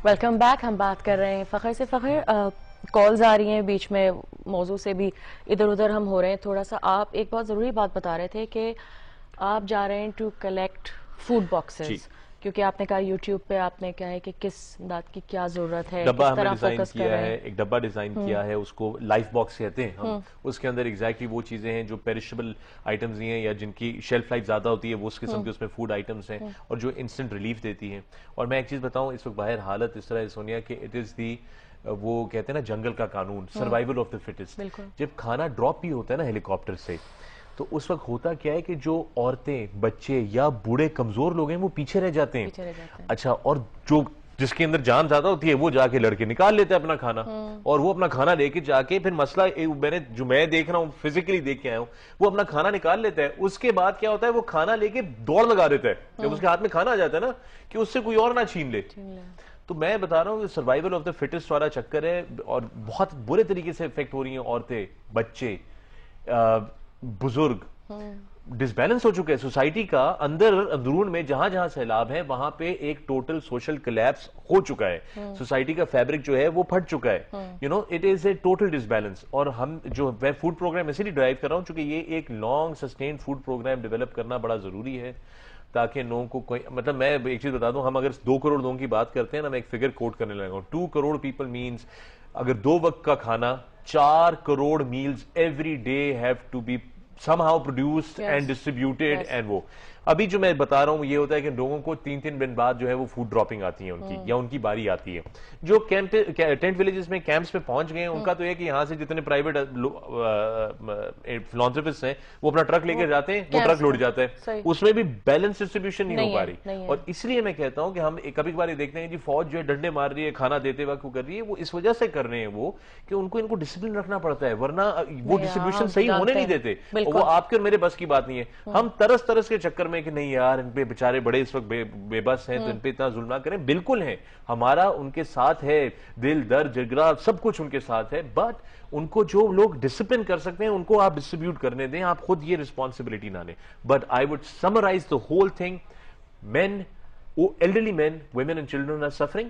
Welcome back. ہم بات کر رہے ہیں فخر سے. فخر کالز آ رہی ہیں بیچ میں, موضوع سے بھی ادھر ادھر ہم ہو رہے ہیں تھوڑا سا. آپ ایک بہت ضروری بات بتا رہے تھے کہ آپ جا رہے ہیں ٹو کلیکٹ فوڈ باکسز, کیونکہ آپ نے کہا یوٹیوب پہ آپ نے کہا ہے کہ کس امداد کی کیا ضرورت ہے, ڈبہ کس ہم نے طرح ڈیزائن فوکس کر کیا رہے ہے, ہیں. ایک ڈبہ ڈیزائن کیا ہے, اس کو لائف باکس کہتے ہیں ہم. اس کے اندر ایگزیکٹلی وہ چیزیں ہیں جو پیرشبل آئٹمز ہیں یا جن کی شیلف لائف زیادہ ہوتی ہے, وہ اس قسم کے اس میں فوڈ آئٹمز ہیں اور جو انسٹنٹ ریلیف دیتی ہیں. اور میں ایک چیز بتاؤں, اس وقت باہر حالت اس طرح ہے سونیا کہ اٹ از دی, وہ کہتے ہیں نا جنگل کا قانون, سروائیول آف دا فٹسٹ. جب کھانا ڈراپ بھی ہوتا ہے نا ہیلی کاپٹر سے, تو اس وقت ہوتا کیا ہے کہ جو عورتیں, بچے یا بوڑھے کمزور لوگ ہیں وہ پیچھے رہ جاتے ہیں. اچھا, اور جو جس کے اندر جان زیادہ ہوتی ہے وہ جا کے لڑکے نکال لیتے ہیں اپنا کھانا, اور وہ اپنا کھانا لے کے جا کے پھر مسئلہ میں دیکھ رہا ہوں, فزیکلی دیکھ کے آیا ہوں, وہ اپنا کھانا نکال لیتا ہے. اس کے بعد کیا ہوتا ہے, وہ کھانا لے کے دوڑ لگا دیتا ہے جب اس کے ہاتھ میں کھانا آ جاتا ہے نا, کہ اس سے کوئی اور نہ چھین لے. تو میں بتا رہا ہوں کہ سروائیول آف دا فٹسٹ والا چکر ہے, اور بہت برے طریقے سے افیکٹ ہو رہی ہیں عورتیں, بچے, بزرگ. ڈسبیلنس ہو چکا ہے سوسائٹی کا اندرون میں, جہاں جہاں سیلاب ہے وہاں پہ ایک ٹوٹل سوشل کلیپس ہو چکا ہے. سوسائٹی کا فیبرک جو ہے وہ پھٹ چکا ہے. It is a total disbalance. اور ہم جو میں فوڈ پروگرام اسی لیے ڈرائیو کر رہا ہوں چونکہ یہ ایک long sustained food programme develop کرنا بڑا ضروری ہے, تاکہ لوگوں کو کوئی, مطلب میں ایک چیز بتا دوں, ہم اگر 2 کروڑ لوگوں کی بات کرتے ہیں نا, میں ایک فگر کوٹ کرنے لگا ہوں. 2 کروڑ پیپل مینز اگر 2 وقت کا کھانا, 4 crore meals every day have to be somehow produced and distributed. And وہ ابھی جو میں بتا رہا ہوں یہ ہوتا ہے کہ لوگوں کو 3 دن بعد جو ہے وہ فوڈ ڈراپنگ آتی ہے ان کی, یا ان کی باری آتی ہے. جو ٹینٹ ولیجز میں کیمپس میں پہنچ گئے ہیں, ان کا تو یہ کہ یہاں سے جتنے پرائیویٹ فلانتھراپسٹ ہیں وہ اپنا ٹرک لے کے جاتے ہیں, وہ ٹرک لوٹ جاتا ہے, اس میں بھی بیلنس ڈسٹریبیوشن نہیں ہو پا رہی. اور اس لیے میں کہتا ہوں کہ ہم کبھی کبھار دیکھتے ہیں جی فوج جو ہے ڈنڈے مار رہی ہے کھانا دیتے وقت, وہ کر رہی ہے, وہ اس وجہ سے کر رہے ہیں وہ کہ ان کو ڈسپلن رکھنا پڑتا ہے, ورنہ وہ ڈسٹریبیوشن صحیح ہونے نہیں دیتے. وہ آپ کے اور میرے بس کی بات نہیں ہے. ہم ترس کے چکر میں کہ نہیں یار ان پہ بیچارے بڑے اس وقت بے بس ہیں تو ان پہ اتنا ظلم نہ کریں. بالکل ہیں, ہمارا ان کے ساتھ ہے, دل درد جگرا سب کچھ ان کے ساتھ ہے, بٹ ان کو جو لوگ ڈسپلن کر سکتے ہیں ان کو آپ ڈسٹریبیوٹ کرنے دیں, آپ خود یہ رسپانسبلٹی نہ لیں. But I would summarise the whole thing. Men, elderly men, women and children are suffering.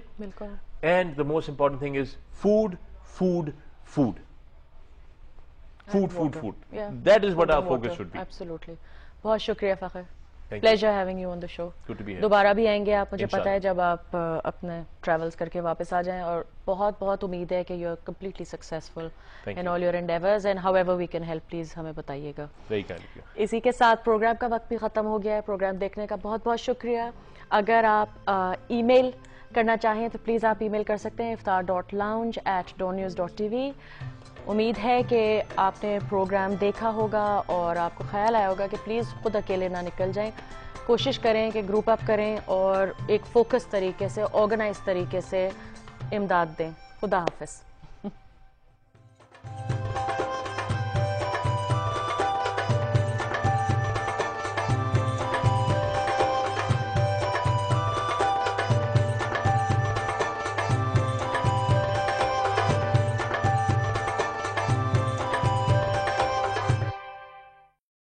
And the most important thing is food, food, food. Food. That is what our focus should be. Absolutely. بہت شکریہ فخر. Pleasure having you on the show. Good to be here. دوبارہ بھی آئیں گے آپ, مجھے پتا ہے جب آپ اپنے ٹریولز کر کے واپس آ جائیں, اور بہت بہت امید ہے کہ you are completely successful in all your endeavors, and however we can help, please ہمیں بتائیے گا. اسی کے ساتھ پروگرام کا وقت بھی ختم ہو گیا ہے. پروگرام دیکھنے کا بہت بہت شکریہ. اگر آپ ای میل کرنا چاہیں تو پلیز آپ ای میل کر سکتے ہیں iftar.lounge@dawnnews.tv. امید ہے کہ آپ نے پروگرام دیکھا ہوگا اور آپ کو خیال آیا ہوگا کہ پلیز خود اکیلے نہ نکل جائیں, کوشش کریں کہ گروپ اپ کریں اور ایک فوکس طریقے سے, آرگنائز طریقے سے امداد دیں. خدا حافظ.